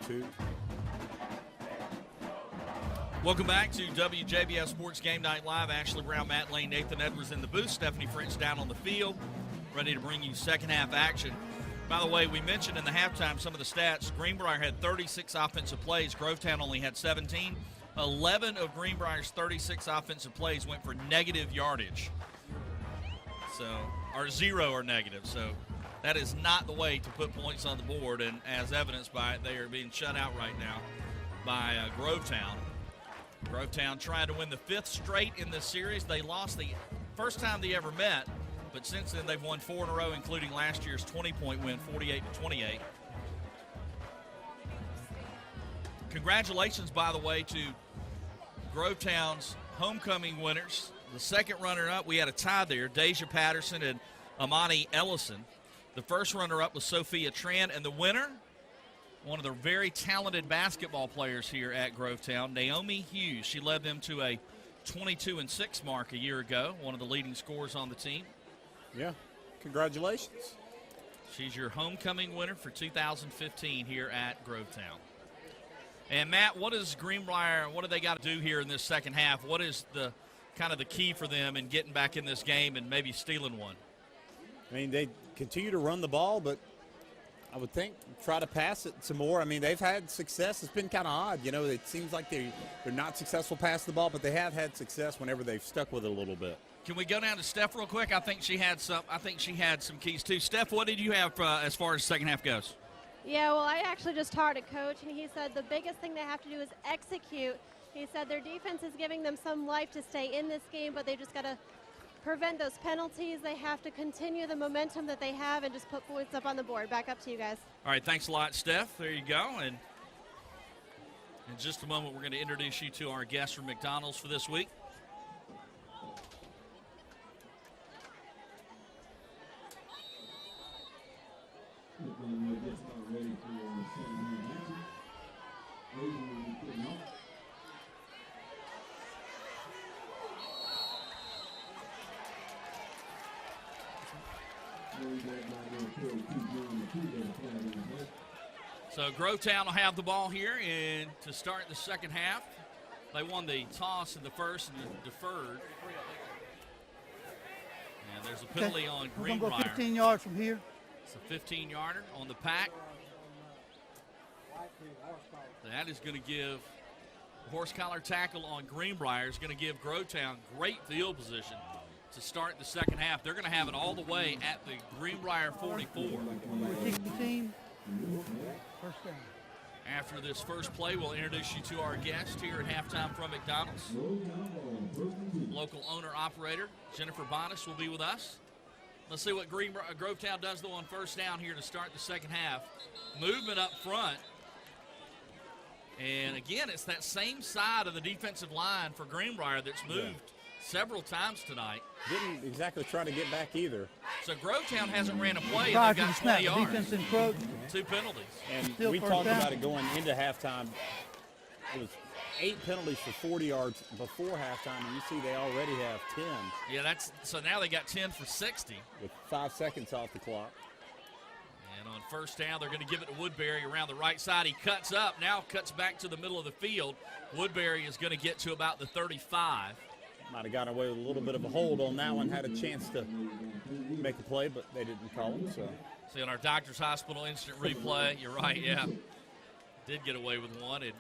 2. Welcome back to WJBF Sports Game Night Live. Ashley Brown, Matt Lane, Nathan Edwards in the booth. Stephanie French down on the field, ready to bring you second half action. By the way, we mentioned in the halftime some of the stats. Greenbrier had 36 offensive plays. Grovetown only had 17. 11 of Greenbrier's 36 offensive plays went for negative yardage. Or 0 or negative. So that is not the way to put points on the board. And as evidenced by it, they are being shut out right now by Grovetown. Grovetown trying to win the 5th straight in this series. They lost the first time they ever met, but since then they've won 4 in a row, including last year's 20-point win, 48-28. Congratulations, by the way, to Grovetown's homecoming winners. The second runner-up, we had a tie there, Deja Patterson and Amani Ellison. The first runner-up was Sophia Tran, and the winner, one of the very talented basketball players here at Grovetown, Naomi Hughes. She led them to a 22-6 mark a year ago, one of the leading scorers on the team. Yeah, congratulations. She's your homecoming winner for 2015 here at Grovetown. And, Matt, what is Greenbrier, what do they got to do here in this second half? What is the kind of the key for them in getting back in this game and maybe stealing one? I mean, they continue to run the ball, but I would think try to pass it some more. I mean, they've had success. It's been kind of odd. You know, it seems like they're not successful passing the ball, but they have had success whenever they've stuck with it a little bit. Can we go down to Steph real quick? I think she had some keys too. Steph, what did you have as far as second half goes? Yeah, well, I actually just talked to Coach, and he said the biggest thing they have to do is execute. He said their defense is giving them some life to stay in this game, but they just got to prevent those penalties. They have to continue the momentum that they have and just put points up on the board. Back up to you guys. All right, thanks a lot, Steph. There you go. And in just a moment, we're going to introduce you to our guests from McDonald's for this week. So Grovetown will have the ball here and to start the second half. They won the toss in the first and deferred. And there's a penalty on Greenbrier. We're going to go 15 yards from here. It's a 15-yarder on the pack. That is going to give horse collar tackle on Greenbrier. Is going to give Grovetown great field position to start the second half. They're going to have it all the way at the Greenbrier 44. First down. After this first play, we'll introduce you to our guest here at halftime from McDonald's. Local owner-operator Jennifer Bonas will be with us. Let's see what Grovetown does, though, on first down here to start the second half. Movement up front. And, again, it's that same side of the defensive line for Greenbrier that's moved several times tonight. Didn't exactly try to get back either. So Grovetown hasn't ran a play. They've got 20 yards. Defense encroach. 2 penalties. And Still we first talked down. about it going into halftime. It was 8 penalties for 40 yards before halftime, and you see they already have 10. Yeah, so now they got 10 for 60. With 5 seconds off the clock. And on first down, they're going to give it to Woodbury around the right side. He cuts up, now cuts back to the middle of the field. Woodbury is going to get to about the 35. Might have gotten away with a little bit of a hold on that one. Had a chance to make a play, but they didn't call it. So, see, on our Doctor's Hospital instant replay, you're right, yeah. Did get away with one, and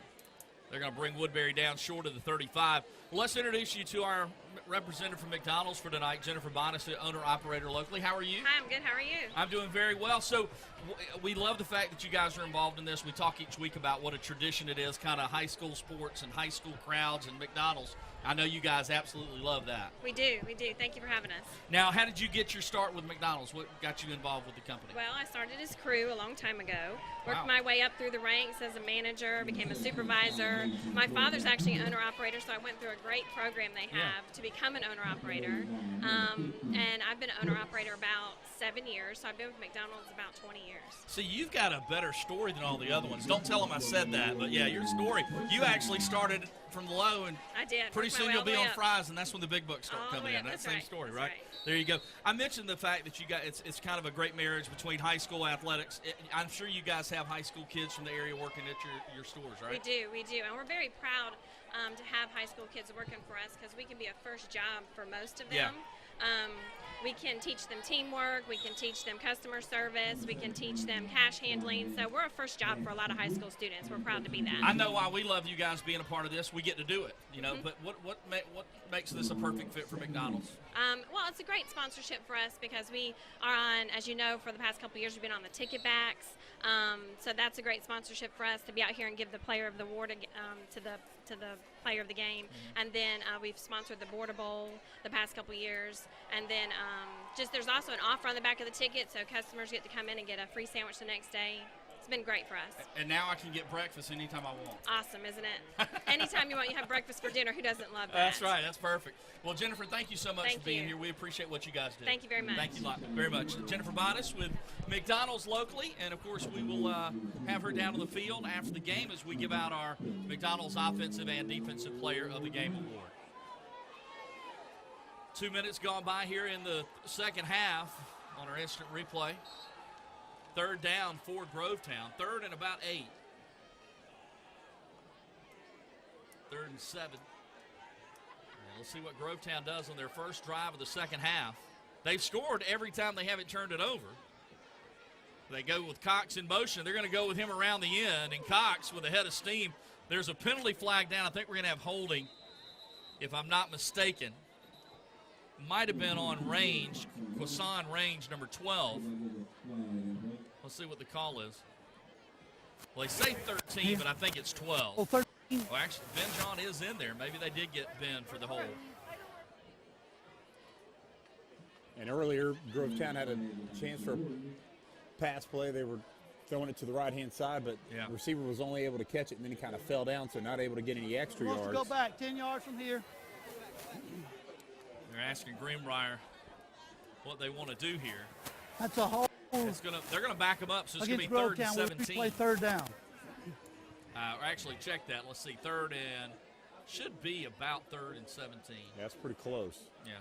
they're going to bring Woodbury down short of the 35. Well, let's introduce you to our representative from McDonald's for tonight, Jennifer Bonas, the owner-operator locally. How are you? Hi, I'm good. How are you? I'm doing very well. So we love the fact that you guys are involved in this. We talk each week about what a tradition it is, kind of high school sports and high school crowds and McDonald's. I know you guys absolutely love that. We do. Thank you for having us. Now, how did you get your start with McDonald's? What got you involved with the company? Well, I started as crew a long time ago. Worked my way up through the ranks as a manager, became a supervisor. My father's actually an owner-operator, so I went through a great program they have to become an owner-operator. And I've been an owner-operator about 7 years, so I've been with McDonald's about 20 years. See, you've got a better story than all the other ones. Don't tell them I said that, but yeah, your story. You actually started from the low, and I did. pretty soon you'll be on fries, and that's when the big bucks start All the coming way in. up. That That's same right. story, That's right? right. There you go. I mentioned the fact that you got it's kind of a great marriage between high school athletics. I'm sure you guys have high school kids from the area working at your stores, right? We do, and we're very proud to have high school kids working for us because we can be a first job for most of them. We can teach them teamwork, we can teach them customer service, we can teach them cash handling. So we're a first job for a lot of high school students. We're proud to be that. I know why we love you guys being a part of this. We get to do it, you know. But what makes this a perfect fit for McDonald's? Well, it's a great sponsorship for us because we are on, as you know, for the past couple of years, we've been on the ticket backs. So that's a great sponsorship for us to be out here and give the player of the award to the player of the game. And then we've sponsored the Border Bowl the past couple of years. And then just there's also an offer on the back of the ticket, so customers get to come in and get a free sandwich the next day. It's been great for us. And now I can get breakfast anytime I want. Awesome, isn't it? Anytime you want, you have breakfast for dinner. Who doesn't love that? That's right. That's perfect. Well, Jennifer, thank you so much Thank for being you. here. We appreciate what you guys do. Thank you very much. Thank you very much. Jennifer Bottas with McDonald's locally, and of course we will have her down on the field after the game as we give out our McDonald's Offensive and Defensive Player of the Game award. 2 minutes gone by here in the second half on our instant replay. Third down for Grovetown. Third and about 8. 3rd and 7. And let's see what Grovetown does on their first drive of the second half. They've scored every time they haven't turned it over. They go with Cox in motion. They're going to go with him around the end. And Cox with a head of steam. There's a penalty flag down. I think we're going to have holding, if I'm not mistaken. Might have been on range, Quasan range number 12. Let's see what the call is. Well, they say 13, but I think it's 12. Oh, 13. Well, actually, Ben John is in there. Maybe they did get Ben for the hold. And earlier, Grovetown had a chance for a pass play. They were throwing it to the right-hand side, but the receiver was only able to catch it, and then he kind of fell down, so not able to get any extra Wants yards. to go back 10 yards from here. They're asking Greenbrier what they want to do here. That's a whole They're gonna back them up, so it's gonna be against 3rd and Grovetown. We'll 17. play third down. Actually, check that. Let's see. 3rd and should be about 3rd and 17. Yeah, that's pretty close. Yeah.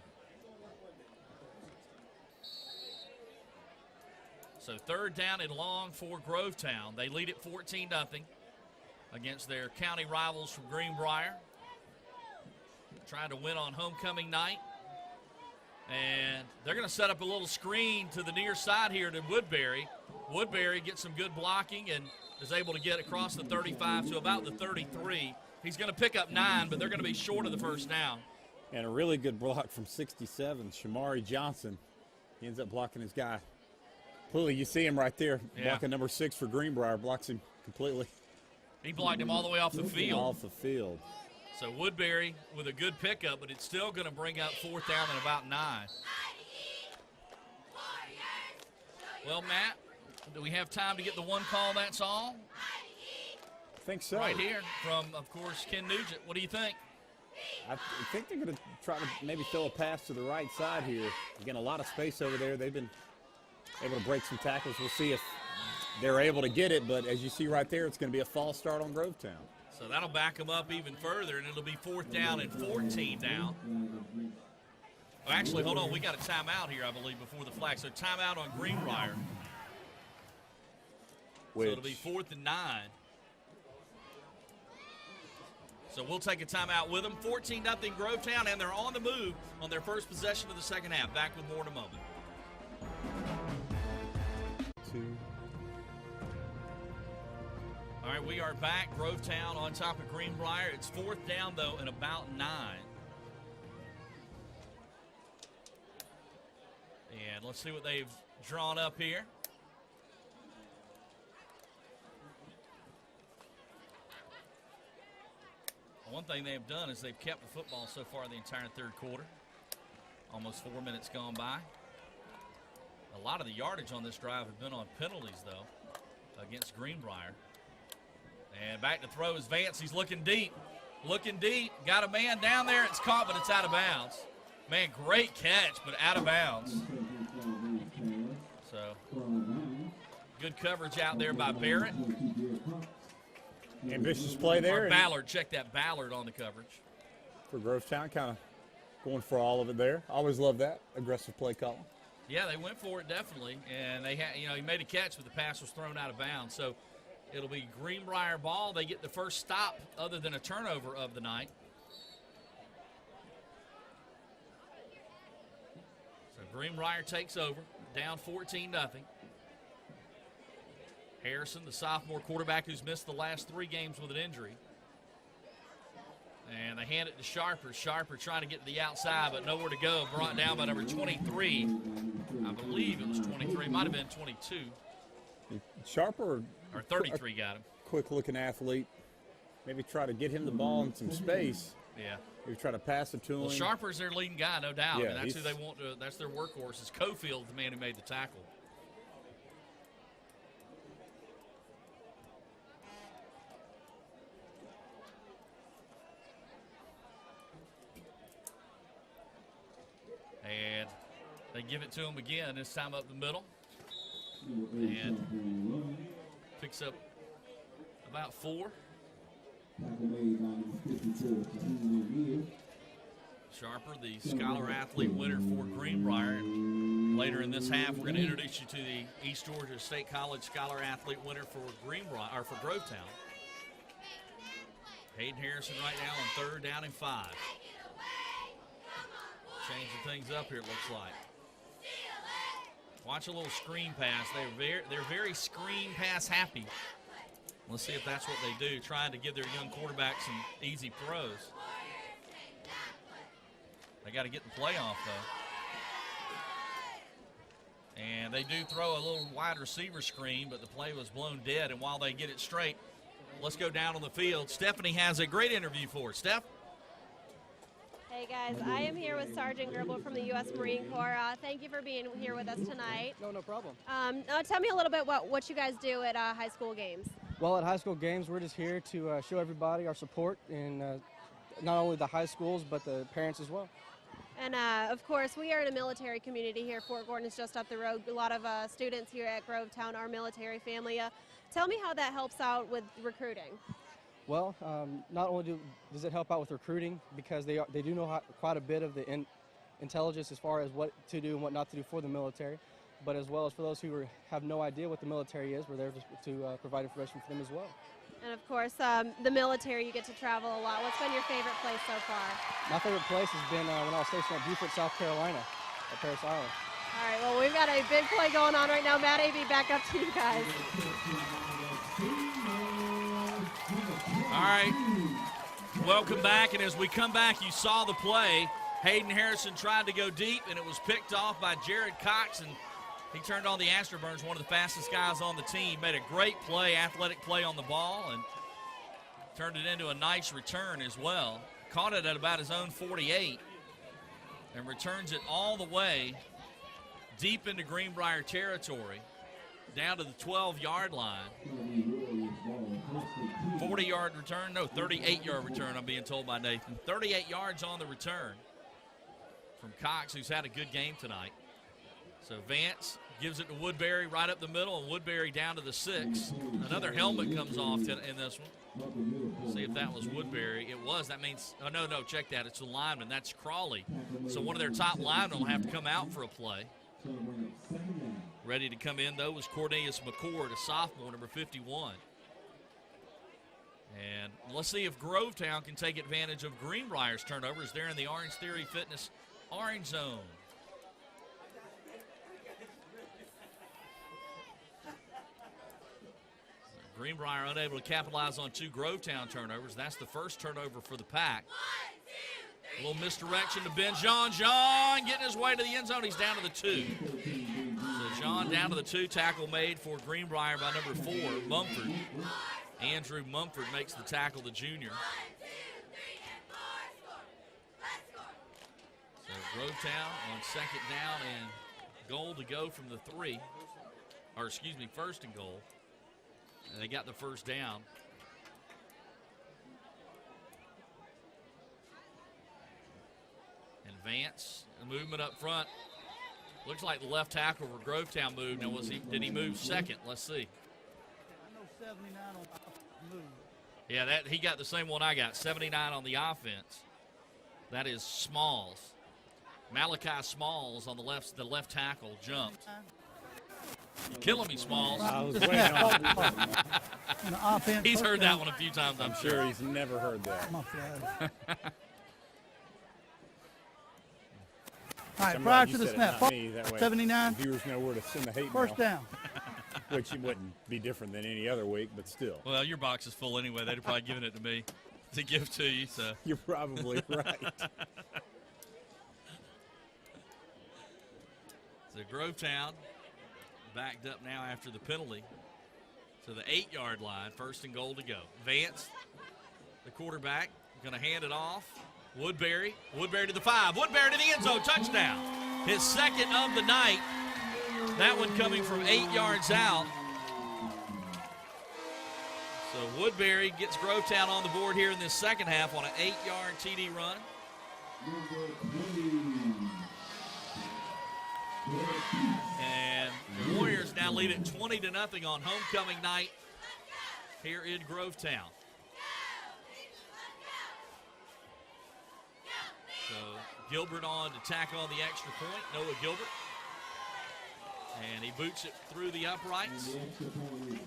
So 3rd down and long for Grovetown. They lead it 14-0 against their county rivals from Greenbrier. Trying to win on homecoming night. And they're going to set up a little screen to the near side here to Woodbury. Woodbury gets some good blocking and is able to get across the 35 to about the 33. He's going to pick up 9, but they're going to be short of the first down. And a really good block from 67, Shamari Johnson. He ends up blocking his guy. Pulley, you see him right there, blocking number 6 for Greenbrier, blocks him completely. He blocked him all the way off the field. Off the field. So Woodbury with a good pickup, but it's still going to bring up 4th down and about 9. Well, Matt, do we have time to get the one call, that's all? I think so. Right here from, of course, Ken Nugent. What do you think? I think they're going to try to maybe throw a pass to the right side here. Again, a lot of space over there. They've been able to break some tackles. We'll see if they're able to get it, but as you see right there, it's going to be a false start on Grovetown. So that'll back them up even further, and it'll be 4th down and 14 now. Oh, actually, hold on. We got a timeout here, I believe, before the flag. So timeout on Greenbrier. So it'll be 4th and 9. So we'll take a timeout with them. 14-0 Grovetown, and they're on the move on their first possession of the second half. Back with more in a moment. 2. All right, we are back. Grovetown on top of Greenbrier. It's 4th down, though, and about 9. And let's see what they've drawn up here. One thing they've done is they've kept the football so far in the entire 3rd quarter. Almost 4 minutes gone by. A lot of the yardage on this drive have been on penalties, though, against Greenbrier. And back to throw is Vance. He's looking deep. looking deep, got a man down there. It's caught, but it's out of bounds. Man, great catch, but out of bounds. So, good coverage out there by Barrett. Ambitious play there. Or Ballard, check that Ballard on the coverage. For Grovetown, kind of going for all of it there. Always love that aggressive play call. Yeah, they went for it definitely, and they had, he made a catch, but the pass was thrown out of bounds. So it'll be Greenbrier ball. They get the first stop other than a turnover of the night. So Greenbrier takes over, down 14-0. Harrison, the sophomore quarterback who's missed the last 3 games with an injury. And they hand it to Sharper. Sharper trying to get to the outside, but nowhere to go. Brought down by number 23. I believe it was 23. Might have been 22. Sharper. Or 33 got him. Quick-looking athlete. Maybe try to get him the ball in some space. Yeah. Maybe try to pass it to him. Well, Sharper's their leading guy, no doubt. Yeah, and that's who they want to. That's their workhorse. Is Cofield, the man who made the tackle. And they give it to him again, this time up the middle. And picks up about 4. Sharper, the Scholar Athlete winner for Greenbrier. And later in this half, we're going to introduce you to the East Georgia State College Scholar Athlete winner for Greenbrier, or for Grovetown. Hayden Harrison right now on 3rd down and 5. Changing things up here, it looks like. Watch a little screen pass. They're very screen pass happy. Let's see if that's what they do, trying to give their young quarterback some easy throws. They got to get the play off, though. And they do throw a little wide receiver screen, but the play was blown dead. And while they get it straight, let's go down on the field. Stephanie has a great interview for us. Steph? Hey guys, I am here with Sergeant Gerbil from the U.S. Marine Corps. Thank you for being here with us tonight. No problem. Now tell me a little bit what you guys do at high school games. Well, at high school games, we're just here to show everybody our support in not only the high schools, but the parents as well. And of course, we are in a military community here. Fort Gordon is just up the road. A lot of students here at Grovetown are military family. Tell me how that helps out with recruiting. Well, not only does it help out with recruiting, because they do know quite a bit of the intelligence as far as what to do and what not to do for the military, but as well as for those who have no idea what the military is, we're there to provide information for them as well. And of course, the military, you get to travel a lot. What's been your favorite place so far? My favorite place has been when I was stationed at Beaufort, South Carolina, at Parris Island. All right, well, we've got a big play going on right now. Matt A.B., back up to you guys. All right, welcome back, and as we come back, you saw the play. Hayden Harrison tried to go deep, and it was picked off by Jared Cox, and he turned on the Afterburns, one of the fastest guys on the team. Made a great play, athletic play on the ball, and turned it into a nice return as well. Caught it at about his own 48, and returns it all the way deep into Greenbrier territory, down to the 12-yard line. 40-yard return, no, 38-yard return, I'm being told by Nathan. 38 yards on the return from Cox, who's had a good game tonight. So Vance gives it to Woodbury right up the middle, and Woodbury down to the 6. Another helmet comes off in this one. See if that was Woodbury. It was. That means, oh, no, check that. It's the lineman. That's Crawley. So one of their top linemen will have to come out for a play. Ready to come in, though, was Cornelius McCord, a sophomore, number 51. And let's see if Grovetown can take advantage of Greenbrier's turnovers there in the Orange Theory Fitness Orange Zone. Greenbrier unable to capitalize on 2 Grovetown turnovers. That's the first turnover for the Pack. A little misdirection to Ben John. John getting his way to the end zone. He's down to the 2. So John down to the 2. Tackle made for Greenbrier by number 4, Mumford. Andrew Mumford makes the tackle, the junior. So Grovetown on 2nd down and goal to go from the 3. Or excuse me, 1st and goal. And they got the first down. Vance, the movement up front. Looks like the left tackle for Grovetown moved. Now, did he move second? Let's see. I know 79 on the move. Yeah, he got the same one I got, 79 on the offense. That is Smalls. Malachi Smalls on the left tackle jumped. You're killing me, Smalls. I was waiting on On the offense, He's first heard down. that one a few times, I'm I'm sure. sure he's never heard that. My flag. All right, I'm prior glad to you the said it, snap, not me. That way 79, viewers know where to send the hate first mail, down. which wouldn't be different than any other week, but still. Well, your box is full anyway. They'd have probably given it to me to give to you. So You're probably right. So Grovetown backed up now after the penalty to the 8-yard line. 1st and goal to go. Vance, the quarterback, going to hand it off. Woodbury to the 5. Woodbury to the end zone. Touchdown. His second of the night. That one coming from 8 yards out. So Woodbury gets Grovetown on the board here in this second half on an 8-yard TD run. And the Warriors now lead it 20-0 on homecoming night here in Grovetown. So Gilbert on to tack on the extra point, Noah Gilbert. And he boots it through the uprights.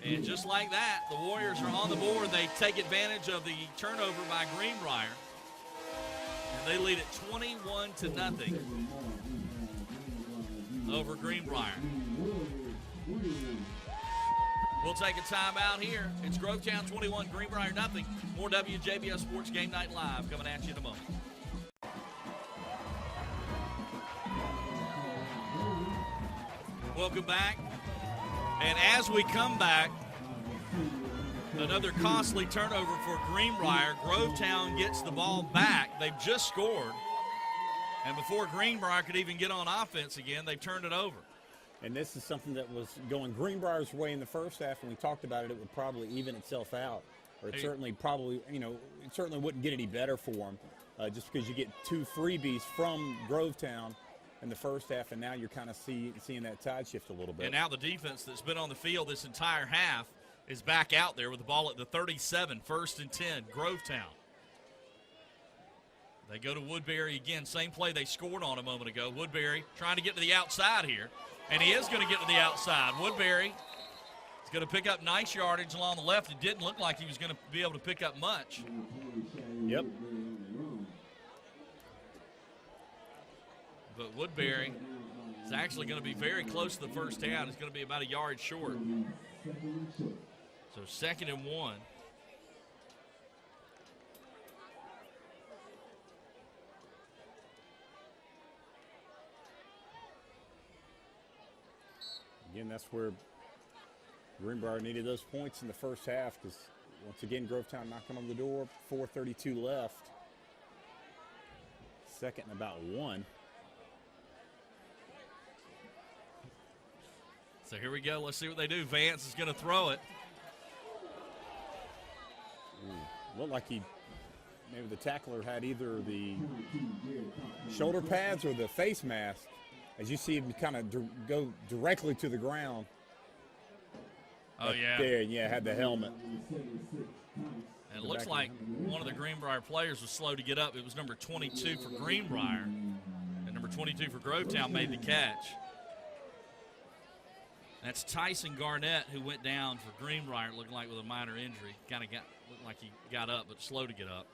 And just like that, the Warriors are on the board. They take advantage of the turnover by Greenbrier. And they lead it 21-0 over Greenbrier. We'll take a timeout here. It's Grovetown 21, Greenbrier nothing. More WJBF Sports Game Night Live coming at you in a moment. Welcome back. And as we come back, another costly turnover for Greenbrier. Grovetown gets the ball back. They've just scored. And before Greenbrier could even get on offense again, they've turned it over. And this is something that was going Greenbrier's way in the first half. When we talked about it, it would probably even itself out. Or it certainly it certainly wouldn't get any better for them just because you get 2 freebies from Grovetown in the first half, and now you're kind of seeing that tide shift a little bit. And now the defense that's been on the field this entire half is back out there with the ball at the 37, 1st and 10, Grovetown. They go to Woodbury again. Same play they scored on a moment ago. Woodbury trying to get to the outside here, and he is going to get to the outside. Woodbury is going to pick up nice yardage along the left. It didn't look like he was going to be able to pick up much. Yep. But Woodbury is actually going to be very close to the first down. It's going to be about a yard short. So 2nd and 1. Again, that's where Greenbrier needed those points in the first half because, once again, Grovetown knocking on the door, 4:32 left. 2nd and about 1. So here we go. Let's see what they do. Vance is going to throw it. Looked like maybe the tackler had either the shoulder pads or the face mask. As you see him kind of go directly to the ground. Oh, yeah. There, yeah, had the helmet. And it looks like one of the Greenbrier players was slow to get up. It was number 22 for Greenbrier. And number 22 for Grovetown made the catch. That's Tyson Garnett, who went down for Greenbrier, it looked like with a minor injury. Looked like he got up, but slow to get up.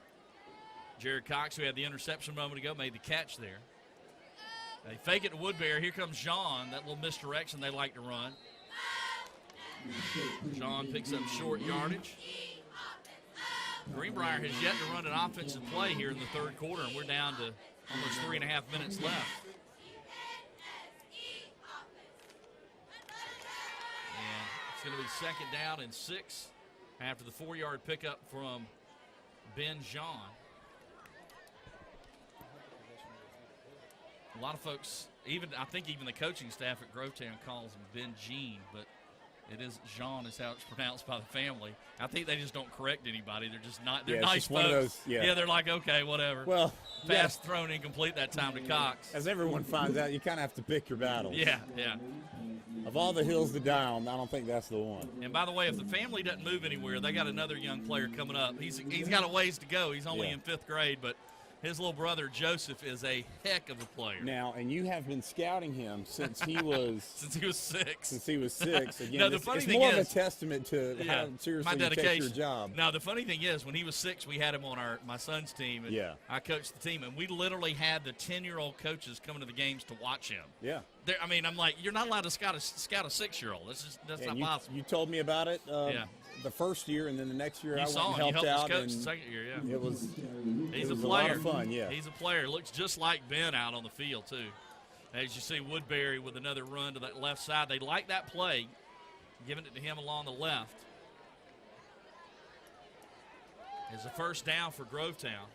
Jared Cox, who had the interception a moment ago, made the catch there. They fake it to Woodbury. Here comes Jean, that little misdirection they like to run. Jean picks up short yardage. Greenbrier has yet to run an offensive play here in the 3rd quarter, and we're down to almost 3.5 minutes left. And it's going to be 2nd down and 6 after the 4-yard pickup from Ben Jean. A lot of folks, I think even the coaching staff at Grovetown calls him Ben Jean, but It is Jean is how it's pronounced by the family. I think they just don't correct anybody. They're just not. They're Yeah, it's nice just folks. one of those, yeah. They're like, okay, whatever. Well, Pass thrown incomplete that time to Cox. as everyone finds out, you kind of have to pick your battles. Yeah, yeah. Of all the hills to die on, I don't think that's the one. And by the way, if the family doesn't move anywhere, they got another young player coming up. He's got a ways to go. He's only Yeah. in 5th grade, but his little brother Joseph is a heck of a player. Now, and you have been scouting him since he was Since he was 6. since he was 6. Again, No, the it's, funny it's thing more of is- a testament to Yeah, how seriously my you take dedication. your job. Now, the funny thing is, when he was 6, we had him on my son's team. And Yeah. I coached the team, and we literally had the 10-year-old coaches coming to the games to watch him. Yeah. I mean, I'm like, you're not allowed to scout a 6-year-old. That's And not you, possible. you told me about it Yeah. the first year, and then the next year You I went saw and him. You helped helped us out. coach And the second year, yeah. it was He's it a was player. a lot of fun, yeah. He's a player. Looks just like Ben out on the field, too. As you see Woodbury with another run to that left side. They like that play, giving it to him along the left. It's a first down for Grovetown.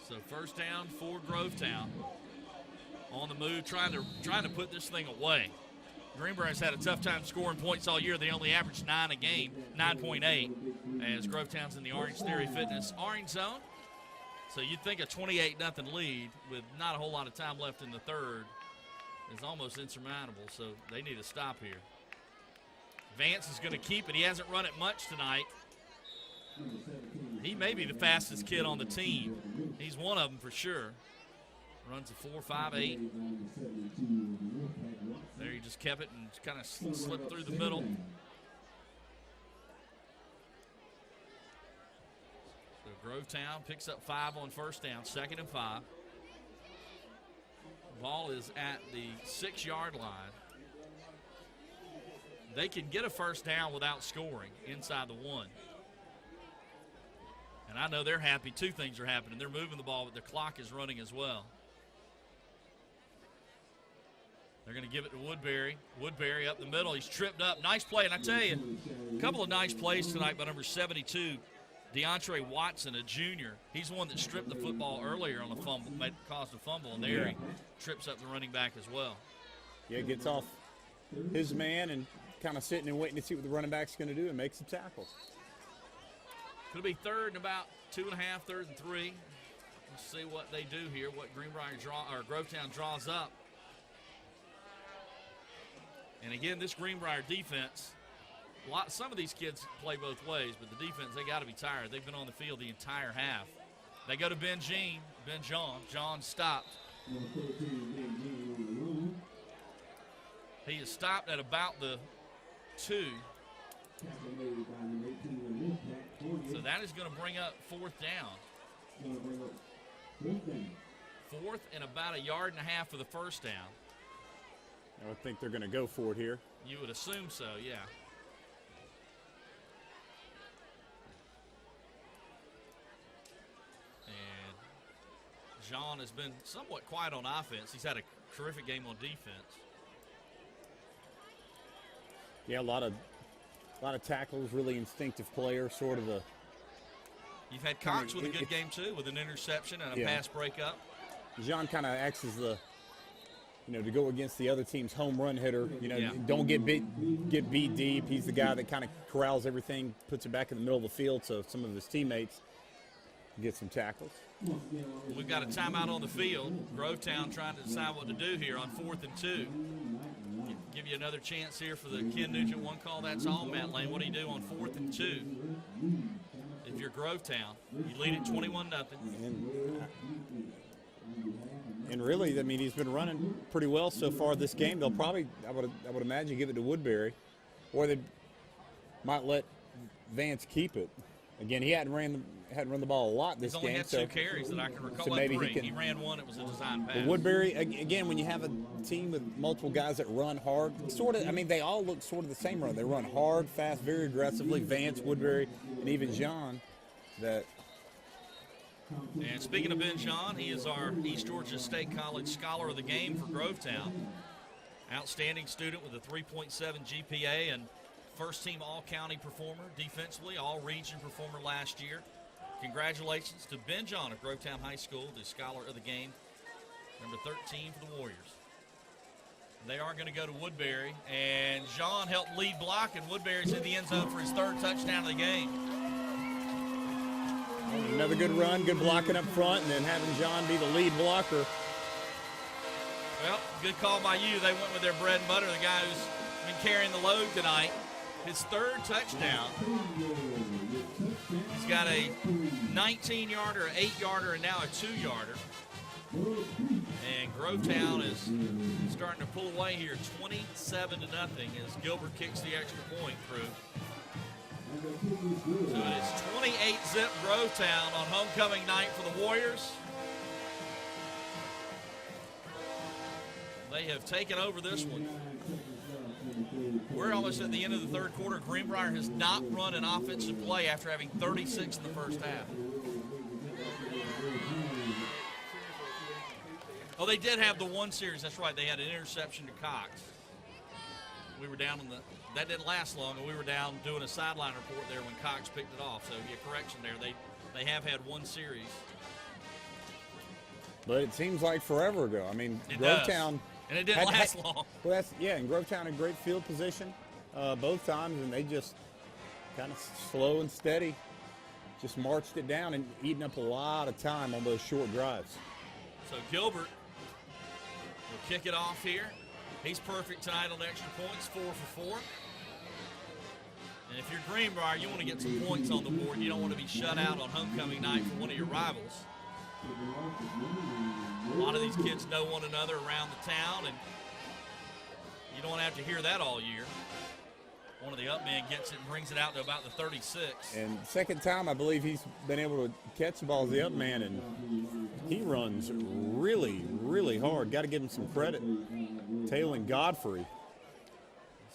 So first down for Grovetown. On the move, trying to put this thing away. Greenbrier has had a tough time scoring points all year. They only averaged 9 a game, 9.8, as Grovetown's in the Orange Theory Fitness Orange Zone. So you'd think a 28-0 lead with not a whole lot of time left in the third is almost insurmountable, so they need to stop here. Vance is going to keep it. He hasn't run it much tonight. He may be the fastest kid on the team. He's one of them for sure. Runs a 4.58. There he just kept it and kind of slipped through the middle. So Grovetown picks up 5 on first down, 2nd and 5. Ball is at the 6-yard line. They can get a first down without scoring inside the 1. And I know they're happy. 2 things are happening. They're moving the ball, but the clock is running as well. They're going to give it to Woodbury. Woodbury up the middle. He's tripped up. Nice play. And I tell you, a couple of nice plays tonight by number 72, DeAndre Watson, a junior. He's the one that stripped the football earlier on a fumble, caused a fumble, and there he trips up the running back as well. Yeah, gets off his man and kind of sitting and waiting to see what the running back's going to do and makes some tackles. It'll be 3rd and about 2.5, 3rd and 3. Let's see what they do here, what Grovetown draws up. And again, this Greenbrier defense, some of these kids play both ways, but the defense, they got to be tired. They've been on the field the entire half. They go to Ben Jean. John stopped. He is stopped at about the 2. So that is going to bring up 4th down. 4th and about 1.5 yards for the first down. I would think they're going to go for it here. You would assume so, yeah. And Jean has been somewhat quiet on offense. He's had a terrific game on defense. Yeah, a lot of tackles, really instinctive player, sort of a. You've had Cox with a good game too, with an interception and a pass breakup. Jean kind of acts as the, to go against the other team's home run hitter. Don't get beat deep. He's the guy that kind of corrals everything, puts it back in the middle of the field so some of his teammates get some tackles. We've got a timeout on the field. Grovetown trying to decide what to do here on 4th and 2. Give you another chance here for the Ken Nugent one call. That's all, Matt Lane. What do you do on 4th and 2? If you're Grovetown, you lead it 21-0. And really, I mean, he's been running pretty well so far this game. They'll probably, I would imagine, give it to Woodbury, or they might let Vance keep it. Again, he hadn't run the ball a lot this He's only game. had 2 carries that I can recall. So maybe he ran 1. It was a design pass. But Woodbury, again, when you have a team with multiple guys that run hard, they all look sort of the same run. They run hard, fast, very aggressively. Vance, Woodbury, and even John. And speaking of Ben Jean, he is our East Georgia State College Scholar of the Game for Grovetown. Outstanding student with a 3.7 GPA and first-team all-county performer defensively, all-region performer last year. Congratulations to Ben John of Grovetown High School, the Scholar of the Game, number 13 for the Warriors. They are going to go to Woodbury, and John helped lead block, and Woodbury's in the end zone for his third touchdown of the game. Another good run, good blocking up front, and then having John be the lead blocker. Well, good call by you. They went with their bread and butter, the guy who's been carrying the load tonight. His third touchdown. He's got a 19-yarder, 8-yarder, and now a 2-yarder. And Grovetown is starting to pull away here, 27-0, as Gilbert kicks the extra point through. So it is 28-zip Grovetown on homecoming night for the Warriors. They have taken over this one. We're almost at the end of the third quarter. Greenbrier has not run an offensive play after having 36 in the first half. Oh, they did have the one series. That's right. They had an interception to Cox. We were down that didn't last long, and we were down doing a sideline report there when Cox picked it off. So, yeah, correction there. They have had one series. But it seems like forever ago. I mean, It Grovetown. does. And it didn't last long. Well, and Grovetown had great field position both times, and they just kind of slow and steady just marched it down and eating up a lot of time on those short drives. So Gilbert will kick it off here. He's perfect tonight on extra points, 4 for 4. And if you're Greenbrier, you want to get some points on the board. You don't want to be shut out on homecoming night for one of your rivals. A lot of these kids know one another around the town, and you don't have to hear that all year. One of the up men gets it and brings it out to about the 36. And second time, I believe he's been able to catch the ball as the up man, and he runs really, really hard. Got to give him some credit. Tailing Godfrey,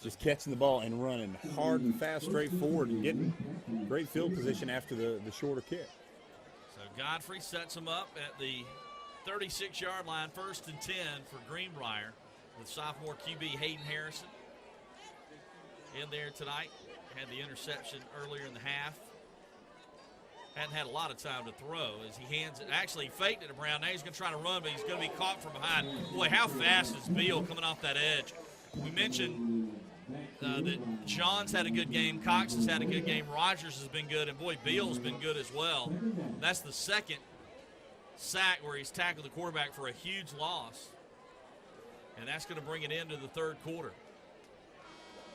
just catching the ball and running hard and fast, straight forward, and getting great field position after the shorter kick. So Godfrey sets him up at the 36-yard line, 1st and 10 for Greenbrier, with sophomore QB Hayden Harrison in there tonight. Had the interception earlier in the half. Hadn't had a lot of time to throw as he hands it. Actually, he faked it to Brown. Now he's going to try to run, but he's going to be caught from behind. Boy, how fast is Beal coming off that edge? We mentioned that John's had a good game. Cox has had a good game. Rogers has been good. And, boy, Beal's been good as well. That's the second sack where he's tackled the quarterback for a huge loss. And that's going to bring it into the third quarter.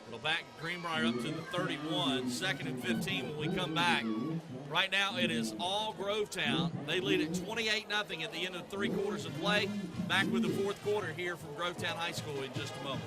It'll back Greenbrier up to the 31, 2nd and 15 when we come back. Right now it is all Grovetown. They lead at 28-0 at the end of the 3 quarters of play. Back with the fourth quarter here from Grovetown High School in just a moment.